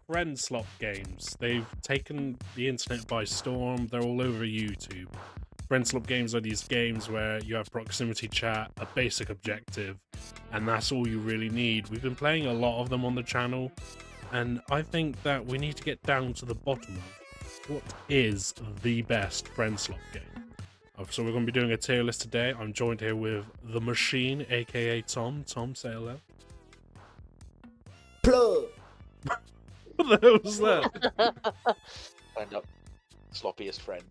Friend Slop Games. They've taken the internet by storm. They're all over YouTube. Friend Slop Games are these games where you have proximity chat, a basic objective, and that's all you really need. We've been playing a lot of them on the channel, and I think that we need to get down to the bottom of what is the best Friend Slop game. So we're going to be doing a tier list today. I'm joined here with The Machine, aka Tom. Tom, say hello. Plug. What the hell was that? End up sloppiest friend.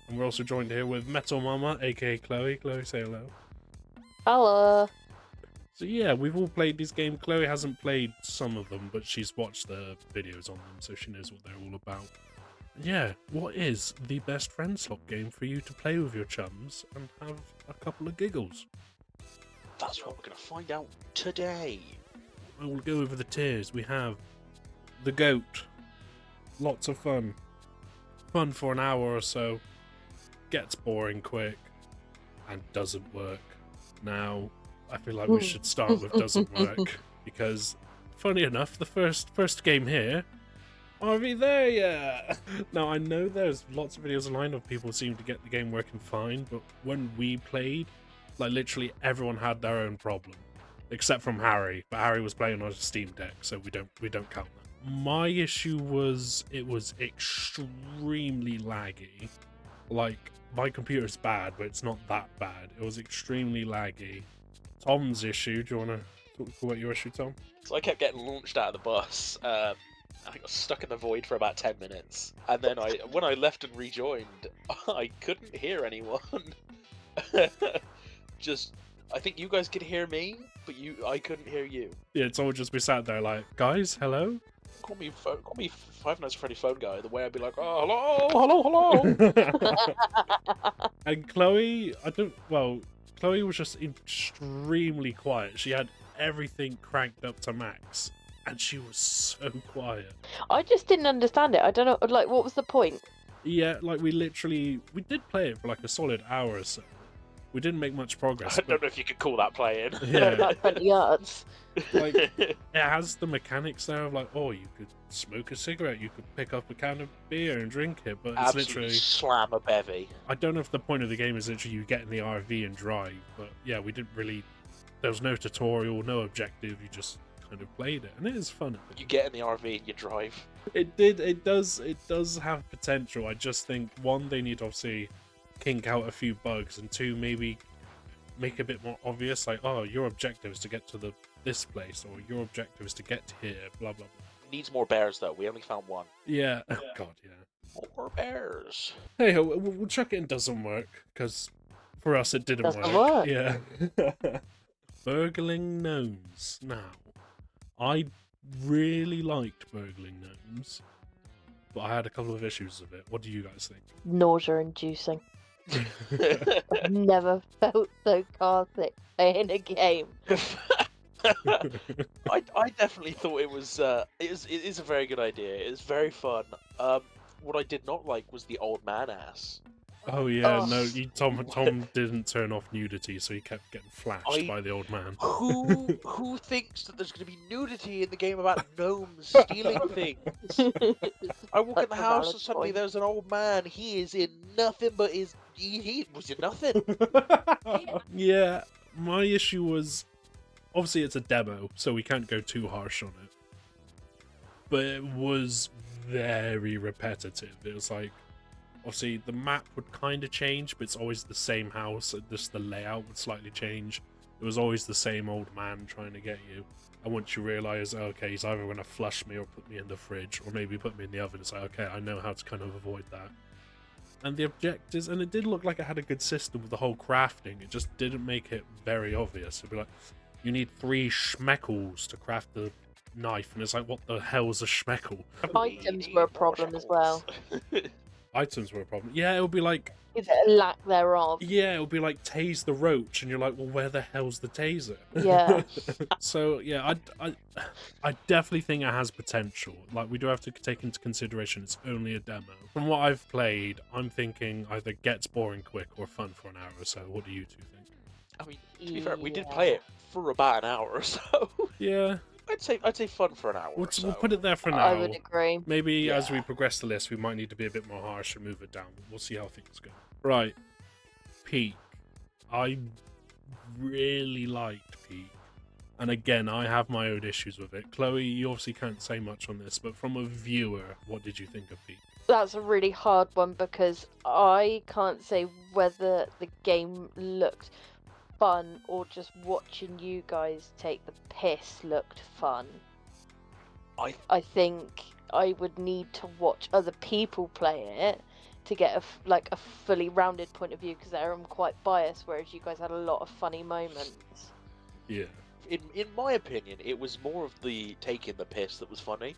And we're also joined here with Metal Mama, aka Chloe. Chloe, say hello. Hello. So yeah, we've all played this game. Chloe hasn't played some of them, but she's watched the videos on them, so she knows what they're all about. Yeah, what is the best Friend Slop game for you to play with your chums and have a couple of giggles? That's what we're going to find out today. We'll go over the tiers. We have the GOAT. Lots of fun. Fun for an hour or so. Gets boring quick. And doesn't work. Now, I feel like we should start with doesn't work. Because, funny enough, the first game here, are we there yet? Now, I know there's lots of videos online of people seem to get the game working fine, but when we played, like literally everyone had their own problem. Except from Harry, but Harry was playing on a Steam Deck, so we don't count that. My issue was it was extremely laggy. Like, my computer's bad, but it's not that bad. It was extremely laggy. Tom's issue, do you want to talk about your issue, Tom? So I kept getting launched out of the bus. I got stuck in the void for about 10 minutes. And then when I left and rejoined, I couldn't hear anyone. I think you guys could hear me, but I couldn't hear you. Yeah, it's all just be sat there like, guys, hello? Call me Five Nights at Freddy phone guy. The way I'd be like, oh, hello. And Chloe, Chloe was just extremely quiet. She had everything cranked up to max, and she was so quiet. I just didn't understand it. I don't know, like, what was the point? Yeah, like we did play it for like a solid hour or so. We didn't make much progress. I don't know if you could call that playing. Yeah. About 20 yards. Like, it has the mechanics there of like, oh, you could smoke a cigarette, you could pick up a can of beer and drink it, but it's Absolutely literally slam a bevy. I don't know if the point of the game is literally you get in the RV and drive, but yeah, we didn't really. There was no tutorial, no objective. You just kind of played it, and it is fun. You get in the RV and you drive. It does have potential. I just think one, they need to obviously kink out a few bugs, and two, maybe make a bit more obvious, like, oh, your objective is to get to this place, or your objective is to get to here, blah blah blah. Needs more bears though. We only found one. Yeah. Oh god, yeah. More bears. Hey, we'll chuck it in doesn't work, because for us it didn't Doesn't work. work. Yeah. Burgling Gnomes. Now, I really liked Burgling Gnomes, but I had a couple of issues with it. What do you guys think? Nausea-inducing. I've never felt so car sick playing a game. I definitely thought it is a very good idea. It's very fun. What I did not like was the old man ass. Oh yeah, Oh. no, Tom didn't turn off nudity, so he kept getting flashed by the old man. Who thinks that there's going to be nudity in the game about gnomes stealing things? I walk in the That's a house valid and suddenly point. there's an old man. He is in nothing but he was in nothing. Yeah, my issue was obviously it's a demo, so we can't go too harsh on it. But it was very repetitive. It was like, obviously the map would kind of change, but it's always the same house. Just the layout would slightly change. It was always the same old man trying to get you. And once you realise, okay, he's either going to flush me or put me in the fridge, or maybe put me in the oven, it's like, okay, I know how to kind of avoid that. And the objectives, and it did look like it had a good system with the whole crafting. It just didn't make it very obvious. It'd be like, you need 3 schmeckles to craft the knife, and it's like, what the hell's a schmeckle? Items were a problem as well. Items were a problem. Yeah, it would be like, Is it a lack thereof? yeah, it would be like tase the roach, and you're like, well, where the hell's the taser? Yeah. So yeah, I definitely think it has potential. Like, we do have to take into consideration it's only a demo. From what I've played, I'm thinking either gets boring quick or fun for an hour or so. What do you two think? I mean, to be fair, we did play it for about an hour or so. Yeah, I'd say fun for an hour We'll, or so. we'll put it there for now. I would agree. Maybe as we Yeah. progress the list, we might need to be a bit more harsh and move it down. We'll see how things go. Right. Peak. I really liked Peak. And again, I have my own issues with it. Chloe, you obviously can't say much on this, but from a viewer, what did you think of Peak? That's a really hard one because I can't say whether the game looked fun or just watching you guys take the piss looked fun. I think I would need to watch other people play it to get a fully rounded point of view because I'm quite biased, whereas you guys had a lot of funny moments. Yeah. In my opinion, it was more of the taking the piss that was funny.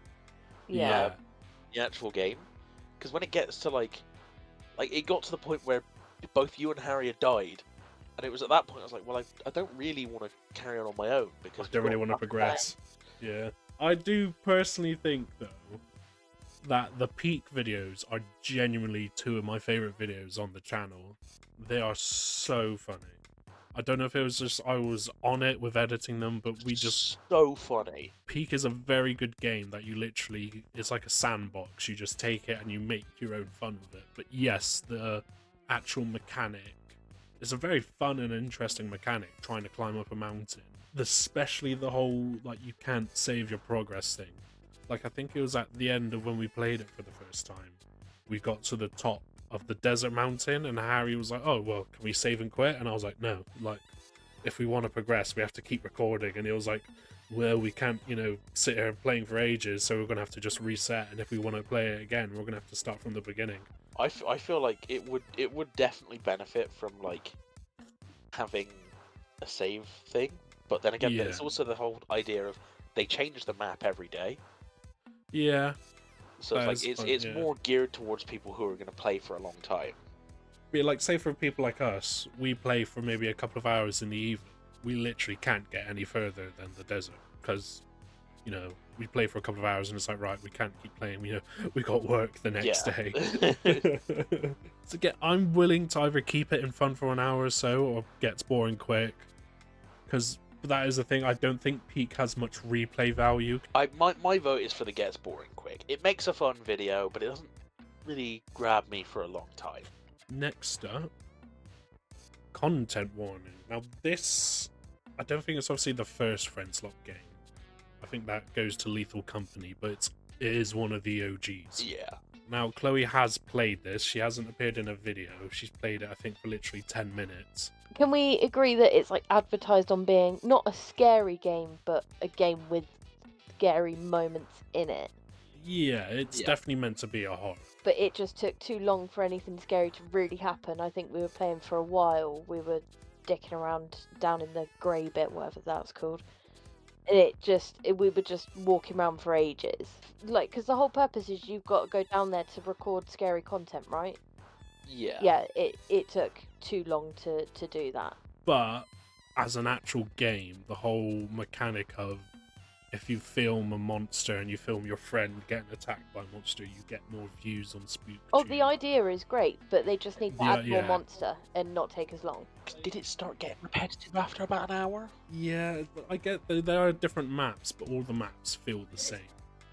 Yeah. The actual game, because when it gets to like it got to the point where both you and Harry had died, and it was at that point I was like, well, I don't really want to carry on my own because I don't really want to progress. Yeah. I do personally think, though, that the Peak videos are genuinely two of my favourite videos on the channel. They are so funny. I don't know if it was just I was on it with editing them, but we just... so funny. Peak is a very good game that you literally... It's like a sandbox. You just take it and you make your own fun with it. But yes, the actual mechanic is a very fun and interesting mechanic, trying to climb up a mountain. Especially the whole, like, you can't save your progress thing. Like, I think it was at the end of when we played it for the first time. We got to the top of the desert mountain, and Harry was like, oh, well, can we save and quit? And I was like, no, like, if we want to progress, we have to keep recording. And he was like, well, we can't, sit here playing for ages, so we're going to have to just reset, and if we want to play it again, we're going to have to start from the beginning. I feel like it would definitely benefit from, like, having a save thing, but then again, there's also the whole idea of they change the map every day. Yeah. So it's more geared towards people who are going to play for a long time. But like, say for people like us, we play for maybe a couple of hours in the evening. We literally can't get any further than the desert because, we play for a couple of hours and it's like, right, we can't keep playing. We got work the next day. So again, I'm willing to either keep it in fun for an hour or so or gets boring quick. Because that is the thing, I don't think Peak has much replay value. My vote is for the gets boring quick. It makes a fun video, but it doesn't really grab me for a long time. Next up, content warning. Now this, I don't think it's obviously the first Friend Slop game. I think that goes to Lethal Company, but it is one of the OGs. Yeah. Now Chloe has played this. She hasn't appeared in a video. She's played it, I think, for literally 10 minutes. Can we agree that it's like advertised on being not a scary game, but a game with scary moments in it? Yeah, it's definitely meant to be a horror. But it just took too long for anything scary to really happen. I think we were playing for a while. We were dicking around down in the grey bit, whatever that's called. And we were just walking around for ages. Like, because the whole purpose is you've got to go down there to record scary content, right? Yeah. Yeah, it took too long to do that. But as an actual game, the whole mechanic of if you film a monster and you film your friend getting attacked by a monster, you get more views on SpookTube. Oh, the idea is great, but they just need to add more monster and not take as long. Did it start getting repetitive after about an hour? Yeah, I get there are different maps, but all the maps feel the same.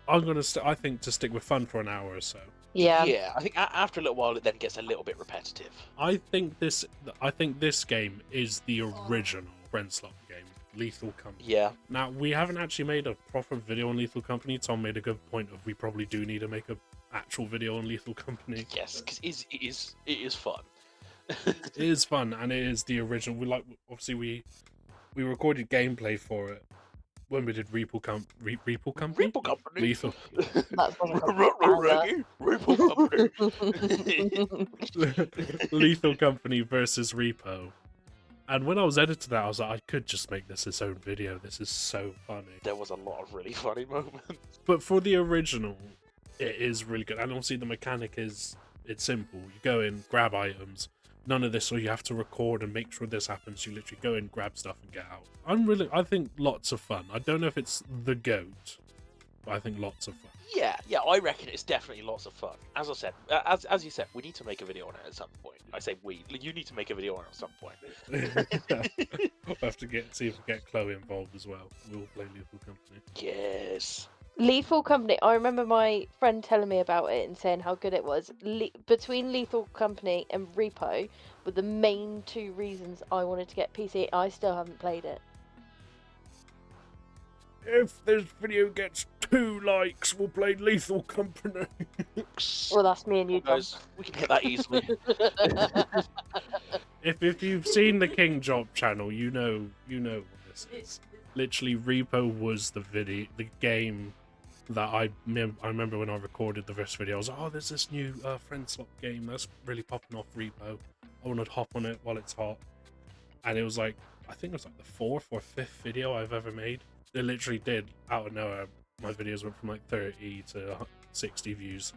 I'm gonna, I think, to stick with fun for an hour or so. Yeah. Yeah, I think after a little while it then gets a little bit repetitive. I think this game is the original Friend Slop game, Lethal Company. Yeah. Now we haven't actually made a proper video on Lethal Company. Tom made a good point of we probably do need to make a actual video on Lethal Company. Yes, because it is fun. It is fun, and it is the original. We recorded gameplay for it when we did R.E.P.O Company. R.E.P.O Company. Lethal. That's Lethal Company versus R.E.P.O. And when I was editing that, I was like, I could just make this its own video. This is so funny. There was a lot of really funny moments. But for the original, it is really good. And obviously the mechanic it's simple. You go in, grab items. None of this, so you have to record and make sure this happens. You literally go in, grab stuff, and get out. I think lots of fun. I don't know if it's the GOAT, but I think lots of fun. Yeah, I reckon it's definitely lots of fun. As I said, as you said, we need to make a video on it at some point. I say we. You need to make a video on it at some point. We'll have to see if we get Chloe involved as well. We'll play Lethal Company. Yes. Lethal Company. I remember my friend telling me about it and saying how good it was. Between Lethal Company and R.E.P.O were the main two reasons I wanted to get PC. I still haven't played it. If this video gets 2 likes, we'll play Lethal Company. Well, that's me and you, Tom. Guys, we can hit that easily. If you've seen the King Job channel, you know what this is. Literally, R.E.P.O was the game that I remember when I recorded the first video. I was like, oh, there's this new Friend Slop game that's really popping off R.E.P.O. I want to hop on it while it's hot. And it was like, I think it was like the 4th or 5th video I've ever made. It literally did, out of nowhere, my videos went from like 30 to 60 views.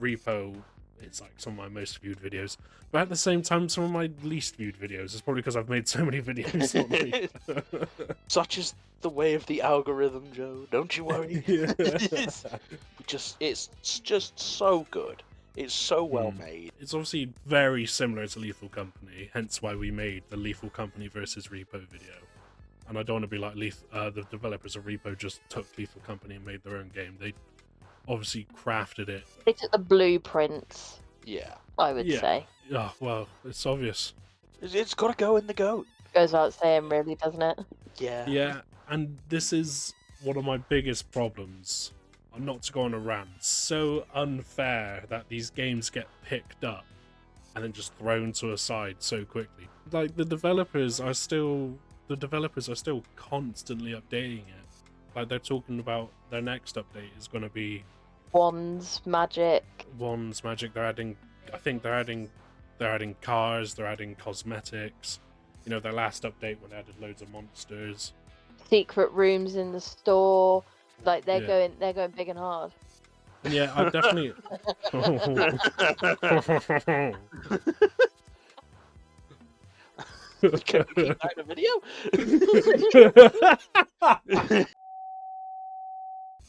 R.E.P.O, it's like some of my most viewed videos. But at the same time, some of my least viewed videos. It's probably because I've made so many videos on R.E.P.O. Such is the way of the algorithm, Joe. Don't you worry. It's just so good. It's so well made. It's obviously very similar to Lethal Company, hence why we made the Lethal Company versus R.E.P.O video. And I don't want to be like the developers of R.E.P.O just took Lethal Company and made their own game. They obviously crafted it. They took the blueprints. Yeah. I would say. Oh, well, it's obvious. It's got to go in the goat. Goes without saying, really, doesn't it? Yeah. Yeah, and this is one of my biggest problems. Not to go on a rant. So unfair that these games get picked up and then just thrown to a side so quickly. Like, the developers are still constantly updating it. Like, they're talking about their next update is going to be Wands, magic. They're adding, I think they're adding cars, they're adding cosmetics. You know, their last update when they added loads of monsters. Secret rooms in the store. Like, they're going big and hard. Yeah, I definitely. Can you keep that in a video?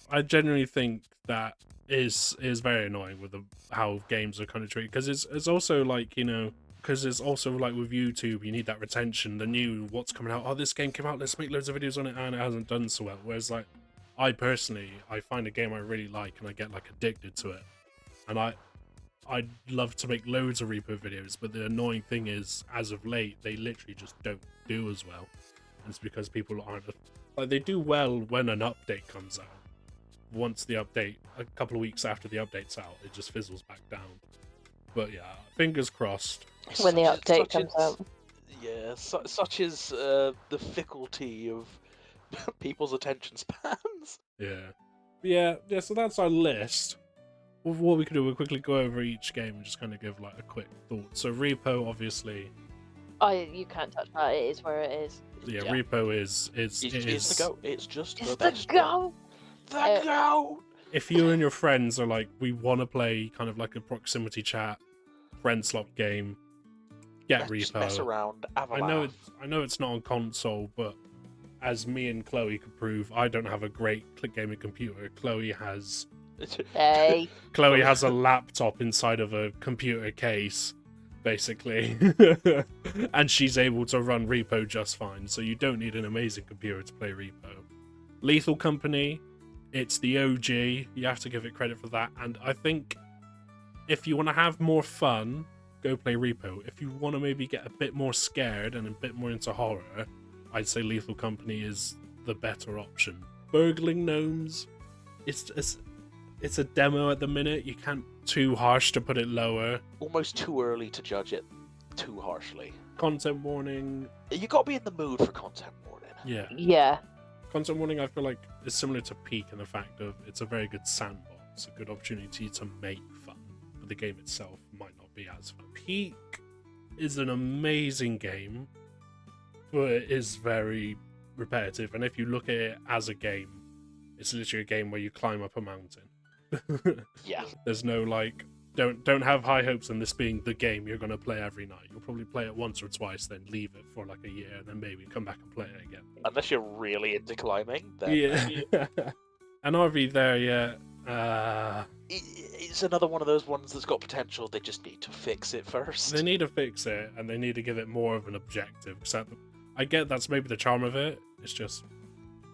I genuinely think that is very annoying with how games are kind of treated, because it's also like, you know, because it's also like with YouTube, you need that retention, the new what's coming out. Oh, this game came out, let's make loads of videos on it, and it hasn't done so well. Whereas like, I personally find a game I really like and I get like addicted to it, and I'd love to make loads of R.E.P.O videos, but the annoying thing is, as of late, they literally just don't do as well. And it's because people aren't like, they do well when an update comes out. Once the update, a couple of weeks after the update's out, it just fizzles back down. But yeah, fingers crossed. When the update comes out. Yeah, such is the ficklency of people's attention spans. Yeah. So that's our list. What we could do, we'll quickly go over each game and just kind of give like a quick thought. So R.E.P.O, obviously. You can't touch that. It is where it is. Yeah. R.E.P.O is It's the goat. It's just the the best. goat. The goat. If you and your friends are like, we want to play kind of like a proximity chat, Friend Slop game, get Just R.E.P.O. mess around. Have a I laugh. know it's not on console, but as me and Chloe could prove, I don't have a great gaming computer. Chloe has Hey. a laptop inside of a computer case, basically, and she's able to run R.E.P.O just fine. So you don't need an amazing computer to play R.E.P.O. Lethal Company, it's the OG. You have to give it credit for that. And I think if you want to have more fun, go play R.E.P.O. If you want to maybe get a bit more scared and a bit more into horror, I'd say Lethal Company is the better option. Burgling Gnomes, it's a demo at the minute. You can't too harsh to put it lower. Almost too early to judge it too harshly. Content warning. You got to be in the mood for content warning. Yeah. Yeah. Content warning, I feel like, is similar to Peak in the fact of it's a very good sandbox, a good opportunity to make fun, but the game itself might not be as fun. Peak is an amazing game, but it is very repetitive, and if you look at it as a game, it's literally a game where you climb up a mountain. Yeah. There's no like, don't have high hopes on this being the game you're going to play every night. You'll probably play it once or twice, then leave it for like a year, and then maybe come back and play it again. Unless you're really into climbing, then Yeah. an RV there yet. It's another one of those ones that's got potential. They just need to fix it first. They need to fix it, and they need to give it more of an objective. Because I get that's maybe the charm of it. It's just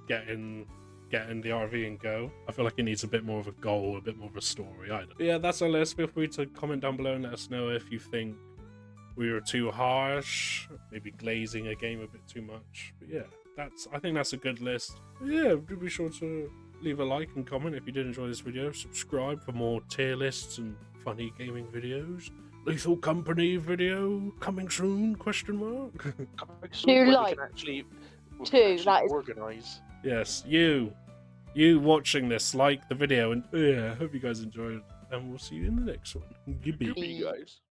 getting the RV and go. I feel like it needs a bit more of a goal, a bit more of a story. I don't know. But yeah, that's our list. Feel free to comment down below and let us know if you think we were too harsh, maybe glazing a game a bit too much. But yeah, I think that's a good list. But yeah, do be sure to leave a like and comment if you did enjoy this video. Subscribe for more tier lists and funny gaming videos. Lethal Company video coming soon? Question mark. Coming soon, where we can actually organise. Yes, you watching this, like the video, and yeah, hope you guys enjoyed, and we'll see you in the next one. Goodbye, guys.